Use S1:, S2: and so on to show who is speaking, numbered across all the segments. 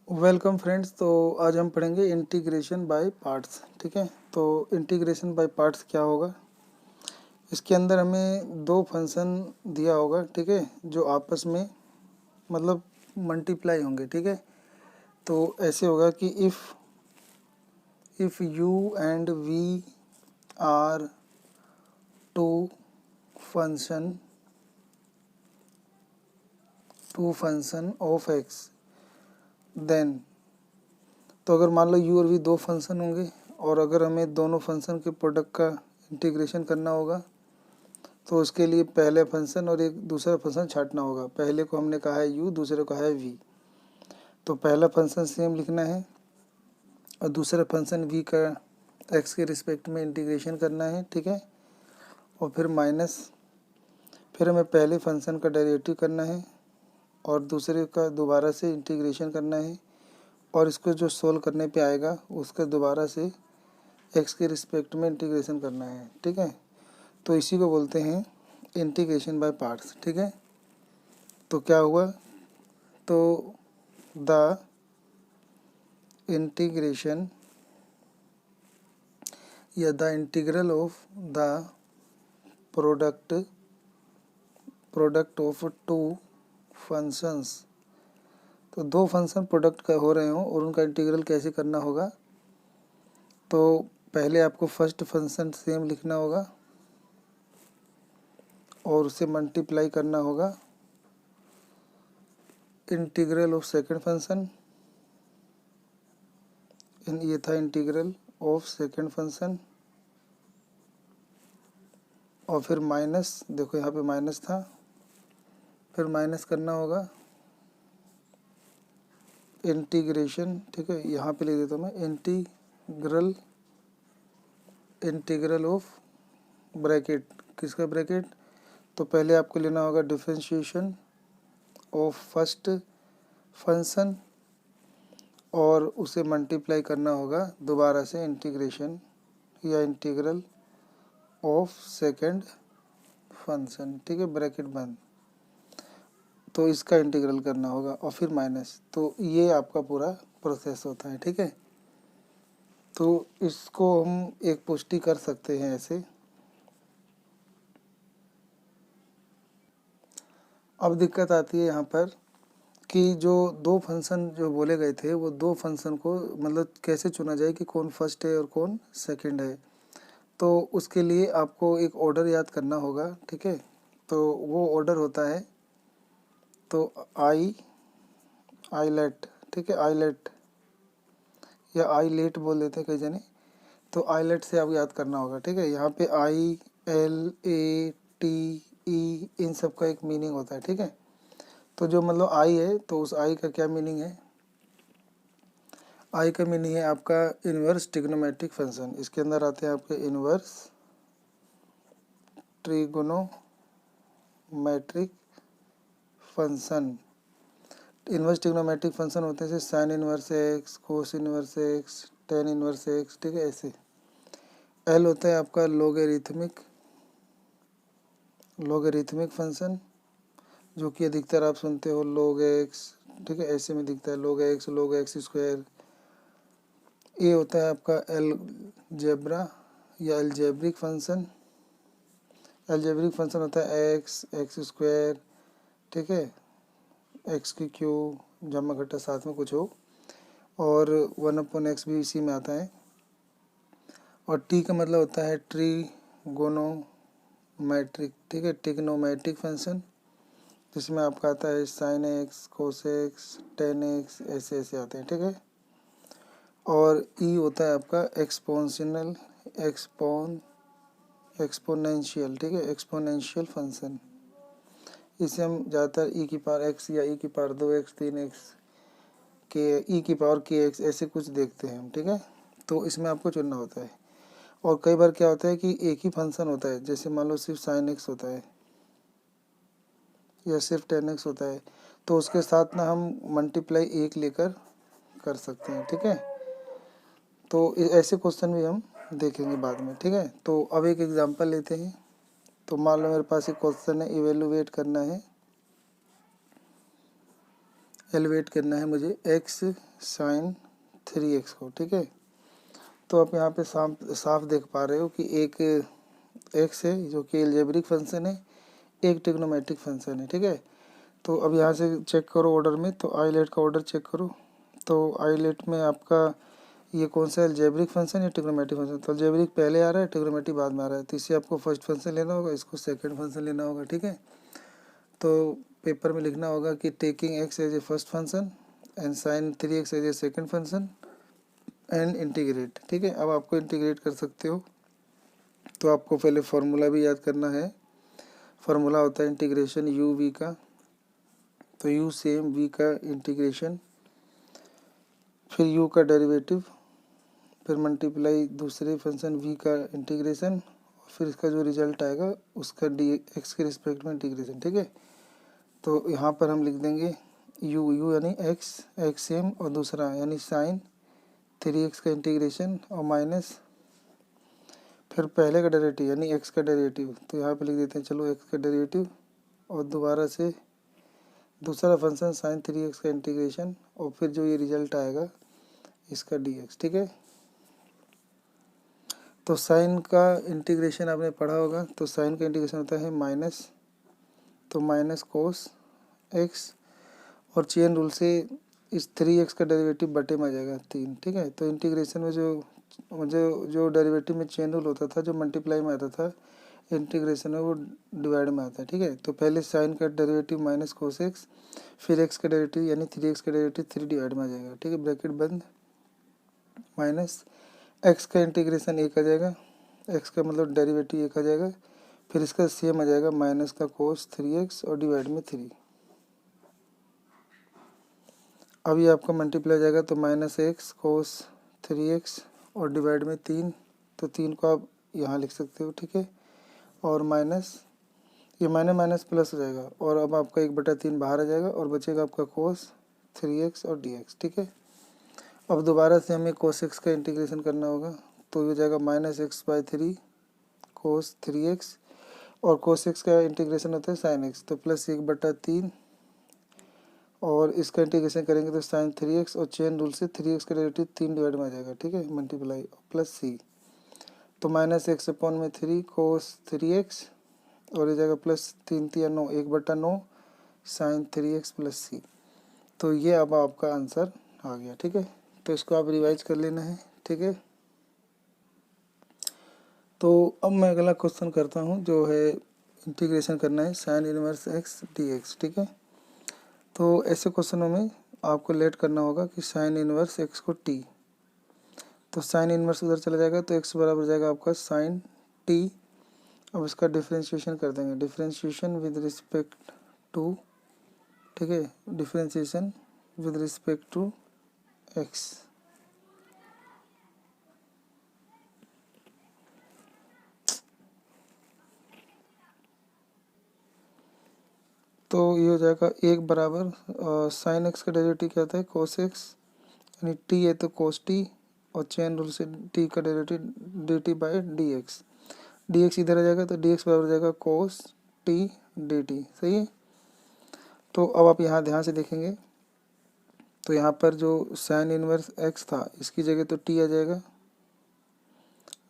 S1: Welcome friends. तो आज हम पढ़ेंगे इंटीग्रेशन बाय पार्ट्स। ठीक है, तो इंटीग्रेशन बाय पार्ट्स क्या होगा। इसके अंदर हमें दो फंक्शन दिया होगा, ठीक है, जो आपस में मतलब मल्टीप्लाई होंगे। ठीक है, तो ऐसे होगा कि if u and v are two function of x, then तो अगर मान लो यू और वी दो फंक्शन होंगे और अगर हमें दोनों फंक्शन के प्रोडक्ट का इंटीग्रेशन करना होगा तो उसके लिए पहले फंक्शन और एक दूसरा फंक्शन छांटना होगा। पहले को हमने कहा है यू, दूसरे को है वी। तो पहला फंक्शन सेम लिखना है और दूसरा फंक्शन वी का एक्स के रिस्पेक्ट में इंटीग्रेशन करना है। ठीक है, और फिर हमें पहले फंक्शन का डेरिवेटिव करना है और दूसरे का दोबारा से इंटीग्रेशन करना है और इसको जो सोल्व करने पे आएगा उसका दोबारा से एक्स के रिस्पेक्ट में इंटीग्रेशन करना है। ठीक है, तो इसी को बोलते हैं इंटीग्रेशन बाय पार्ट्स। ठीक है, तो क्या हुआ, तो द इंटीग्रेशन या the integral of the product of two functions. तो दो फंक्शन प्रोडक्ट का हो रहे हों और उनका इंटीग्रल कैसे करना होगा। तो पहले आपको फर्स्ट फंक्शन सेम लिखना होगा और उसे मल्टीप्लाई करना होगा इंटीग्रल ऑफ सेकंड फंक्शन। ये था इंटीग्रल ऑफ सेकंड फंक्शन और फिर माइनस, देखो यहाँ पे माइनस था, फिर माइनस करना होगा इंटीग्रेशन। ठीक है, यहाँ पे लिख देता हूँ मैं इंटीग्रल ऑफ ब्रैकेट, किसका ब्रैकेट, तो पहले आपको लेना होगा डिफरेंशिएशन ऑफ फर्स्ट फंक्शन और उसे मल्टीप्लाई करना होगा दोबारा से इंटीग्रेशन या इंटीग्रल ऑफ सेकंड फंक्शन। ठीक है, ब्रैकेट बंद, तो इसका इंटीग्रल करना होगा और फिर माइनस। तो ये आपका पूरा प्रोसेस होता है। ठीक है, तो इसको हम एक पुष्टि कर सकते हैं ऐसे। अब दिक्कत आती है यहाँ पर कि जो दो फंक्शन जो बोले गए थे वो दो फंक्शन को मतलब कैसे चुना जाए कि कौन फर्स्ट है और कौन सेकंड है। तो उसके लिए आपको एक ऑर्डर याद करना होगा। ठीक है, तो वो ऑर्डर होता है तो आईलेट। ठीक है, आईलेट या आईलेट बोल देते हैं कई जने, तो आईलेट से आपको याद करना होगा। ठीक है, यहाँ पे ILATE इन सब का एक मीनिंग होता है। ठीक है, तो जो मतलब आई है तो उस आई का क्या मीनिंग है, आई का मीनिंग है आपका इन्वर्स ट्रिग्नोमेट्रिक फंक्शन। इसके अंदर आते हैं आपके inverse trigonometric function. Inverse trigonometric function होते हैं जैसे sine inverse x, cos inverse x, tan inverse x. ठीक है, ऐसे। एल होता है आपका लोगरिथमिक फंक्शन, जो कि अधिकतर आप सुनते हो log x। ठीक है, ऐसे में दिखता है log x स्क्वायर। ए होता है आपका एलजेब्रा या एल्जेब्रिक फंक्शन। एल्जेब्रिक फंक्शन होता है एक्स स्क्वायर। ठीक है, एक्स की क्यूब जमा घटा साथ में कुछ हो, और 1/x भी इसी में आता है। और टी का मतलब होता है ट्रिगोनोमेट्रिक। ठीक है, ट्रिग्नोमेट्रिक फंक्शन, जिसमें आपका आता है sine x, cos x, ten x, ऐसे ऐसे आते हैं। ठीक है, और ई होता है आपका एक्सपोनेंशियल। ठीक है, एक्सपोनेंशियल फंक्शन। इसे हम ज़्यादातर ई की पावर एक्स या ई की पावर 2x 3x के ई की पावर के एक्स ऐसे कुछ देखते हैं हम। ठीक है, तो इसमें आपको चुनना होता है। और कई बार क्या होता है कि एक ही फंक्शन होता है, जैसे मान लो सिर्फ साइन एक्स होता है या सिर्फ 10x होता है, तो उसके साथ ना हम मल्टीप्लाई एक लेकर कर सकते हैं। ठीक है, तो ऐसे क्वेश्चन भी हम देखेंगे बाद में। ठीक है, तो अब एक एग्जांपल लेते हैं। तो मान लो मेरे पास एक क्वेश्चन है, इवेलुएट करना है एलिवेट करना है मुझे x साइन 3x को, ठीक है। तो आप यहाँ पे साफ देख पा रहे हो कि एक x है जो कि एल्जेब्रिक फंक्शन है, एक ट्रिग्नोमेट्रिक फंक्शन है, ठीक है। तो अब यहाँ से चेक करो ऑर्डर में, तो आइलेट का ऑर्डर चेक करो। तो आइलेट में आपका ये कौन सा एल्जेब्रिक फंक्शन या ट्रिग्नोमेट्रिक फंक्शन, तो एल्जेब्रिक पहले आ रहा है, ट्रिग्नोमेट्रिक बाद में आ रहा है, तो इससे आपको फर्स्ट फंक्शन लेना होगा, इसको सेकंड फंक्शन लेना होगा, ठीक है। तो पेपर में लिखना होगा कि taking x as a first function and sine 3x as a second function and integrate, ठीक है। अब आपको इंटीग्रेट कर सकते हो, तो आपको पहले फार्मूला भी याद करना है। फार्मूला होता है इंटीग्रेशन यू वी का, तो यू सेम वी का इंटीग्रेशन, फिर यू का डेरिवेटिव, फिर मल्टीप्लाई दूसरे फंक्शन v का इंटीग्रेशन, फिर इसका जो रिजल्ट आएगा उसका डी एक्स के रिस्पेक्ट में इंटीग्रेशन, ठीक है। तो यहाँ पर हम लिख देंगे u यानी x सेम, और दूसरा यानी साइन 3x का इंटीग्रेशन, और माइनस फिर पहले का डेरिवेटिव यानी x का डेरिवेटिव, तो यहाँ पे लिख देते हैं चलो x का डेरिवेटिव, और दोबारा से दूसरा फंक्शन साइन 3x का इंटीग्रेशन, और फिर जो ये रिजल्ट आएगा इसका dx, ठीक है। तो साइन का इंटीग्रेशन आपने पढ़ा होगा, तो साइन का इंटीग्रेशन होता है माइनस, तो माइनस कोस एक्स, और चेन रूल से इस 3x का डेरिवेटिव बटे में आ जाएगा 3, ठीक है। तो इंटीग्रेशन में जो डेरिवेटिव में चेन रूल होता था, जो मल्टीप्लाई में आता था, इंटीग्रेशन में वो डिवाइड में आता है, ठीक है। तो पहले साइन का डेरिवेटिव माइनस कोस एक्स, फिर एक्स का डेरिवेटिव यानी 3x का डेरिवेटिव 3 डिवाइड में आ जाएगा, ठीक है, ब्रैकेट बंद, माइनस एक्स का इंटीग्रेशन एक आ जाएगा, एक्स का मतलब डेरिवेटिव एक आ जाएगा, फिर इसका सेम आ जाएगा माइनस का कोस 3x और डिवाइड में 3। अब ये आपका मल्टीप्लाई जाएगा, तो माइनस एक्स कोस 3x और डिवाइड में 3, तो 3 को आप यहाँ लिख सकते हो, ठीक है। और माइनस ये माइनस प्लस हो जाएगा, और अब आपका 1/3 बाहर आ जाएगा, और बचेगा आपका कोस 3x और dx, ठीक है। अब दोबारा से हमें कोस एक्स का इंटीग्रेशन करना होगा, तो ये हो जाएगा -x/3 कोस 3x, और कोस एक्स का इंटीग्रेशन होता है साइन एक्स, तो प्लस 1/3, और इसका इंटीग्रेशन करेंगे तो साइन 3x, और चेन रूल से 3x का डेरिवेटिव 3 डिवाइड में आ जाएगा, ठीक है, मल्टीप्लाई प्लस सी, तो -x/3 कोस 3x, और ये जाएगा plus 3×3 = 9, 1/9 sign 3x plus c. तो ये अब आपका आंसर आ गया, ठीक है। तो इसको आप रिवाइज कर लेना है, ठीक है। तो अब मैं अगला क्वेश्चन करता हूँ, जो है इंटीग्रेशन करना है साइन इनवर्स x dx, ठीक है। तो ऐसे क्वेश्चनों में आपको लेट करना होगा कि साइन इनवर्स x को t, तो साइन इनवर्स उधर चला जाएगा, तो x बराबर जाएगा आपका साइन t। अब इसका डिफ्रेंशिएशन कर देंगे, डिफ्रेंशिएशन विद रिस्पेक्ट टू, ठीक है, differentiation with respect to x। तो ये हो जाएगा एक बराबर साइन एक्स का डेरिवेटिव क्या होता है कोस एक्स, यानी टी है तो कोस टी, और चेन रूल से टी का derivative D T by D x, D x इधर आ जाएगा, तो डी एक्स बराबर हो जाएगा कोस टी डी टी, सही है। तो अब आप यहाँ ध्यान से देखेंगे, तो यहाँ पर जो साइन इनवर्स एक्स था इसकी जगह तो टी आ जाएगा,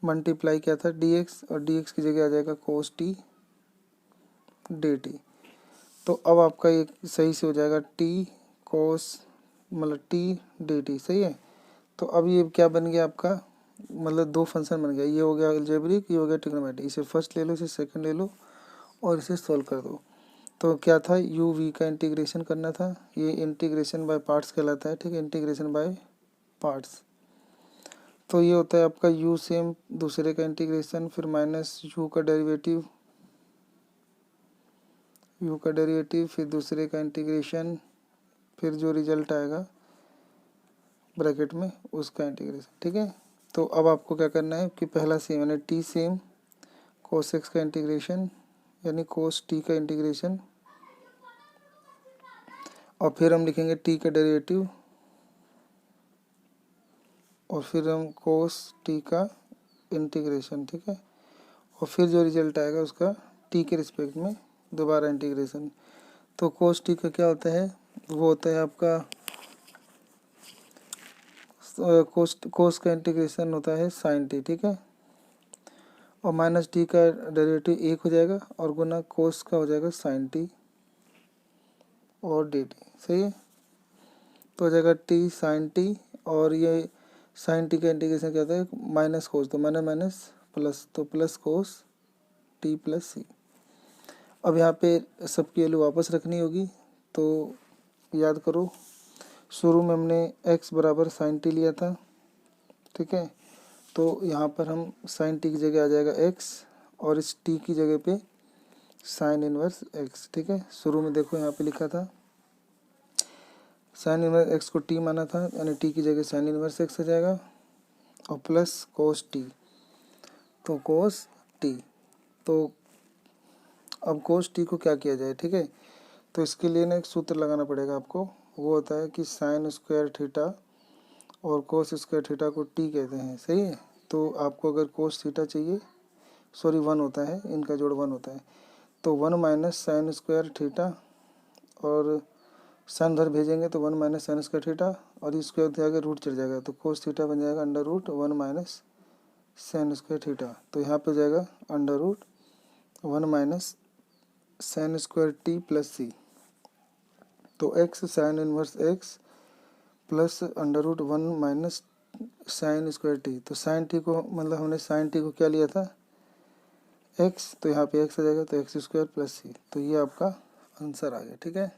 S1: मल्टीप्लाई क्या था डी एक्स, और डी एक्स की जगह आ जाएगा कोस टी डी टी। तो अब आपका ये सही से हो जाएगा टी कोस मतलब टी डी टी, सही है। तो अब ये क्या बन गया आपका, मतलब दो फंक्शन बन गया, ये हो गया अलजेब्रिक, ये हो गया ट्रिग्नोमेट्रिक। इसे फर्स्ट ले लो, इसे सेकंड ले लो, और इसे सॉल्व कर दो। तो क्या था, यू वी का इंटीग्रेशन करना था, ये इंटीग्रेशन बाय पार्ट्स कहलाता है, ठीक है, इंटीग्रेशन बाय पार्ट्स। तो ये होता है आपका यू सेम दूसरे का इंटीग्रेशन, फिर माइनस यू का डेरिवेटिव, फिर दूसरे का इंटीग्रेशन, फिर जो रिजल्ट आएगा ब्रैकेट में उसका इंटीग्रेशन, ठीक है। तो अब आपको क्या करना है कि पहला सेम यानी टी सेम कोस एक्स का इंटीग्रेशन, यानी कोस टी का इंटीग्रेशन, और फिर हम लिखेंगे टी का डेरिवेटिव, और फिर हम कोस टी का इंटीग्रेशन, ठीक है, और फिर जो रिजल्ट आएगा उसका टी के रिस्पेक्ट में दोबारा इंटीग्रेशन। तो कोस टी का क्या होता है वो होता है आपका कोस का इंटीग्रेशन होता है साइन टी, ठीक है। और माइनस टी का डेरिवेटिव 1 हो जाएगा और गुना कोस का हो जाएगा साइन टी और डी टी, सही है। तो हो जाएगा टी साइन टी, और ये साइन टी का इंटीग्रेशन क्या होता है, माइनस कोस, तो माइनस माइनस प्लस, तो प्लस कोस टी प्लस सी। अब यहाँ पे सबकी वैल्यू वापस रखनी होगी, तो याद करो शुरू में हमने x बराबर साइन टी लिया था, ठीक है। तो यहाँ पर हम साइन टी की जगह आ जाएगा x, और इस t की जगह पे साइन इनवर्स x, ठीक है। शुरू में देखो यहाँ पे लिखा था साइन इनवर्स x को t माना था, यानी t की जगह साइन इनवर्स x हो जाएगा, और प्लस कोस टी, तो कोस टी। तो अब कोस टी को क्या किया जाए, ठीक है। तो इसके लिए ना एक सूत्र लगाना पड़ेगा आपको, वो होता है कि साइन स्क्वायर थीटा और कोस स्क्वायर थीटा को टी कहते हैं, सही है। तो आपको अगर कोस थीटा चाहिए, सॉरी 1 होता है, इनका जोड़ 1 होता है, तो 1 माइनस साइन स्क्वायर थीटा, और साइन उधर भेजेंगे तो 1 माइनस साइन स्क्वायर थीटा, और इस स्क्वायर जाएगा रूट चढ़ जाएगा, तो कोस थीटा बन जाएगा under root 1 minus sine square theta. तो यहाँ पे जाएगा under root 1 minus sine square t plus c. तो x sine inverse x plus under root 1 minus sine square t. तो साइन टी को मतलब हमने साइन टी को क्या लिया था x, तो यहाँ पे x आ जाएगा, तो एक्स स्क्वायर प्लस सी। तो ये आपका आंसर आ गया, ठीक है।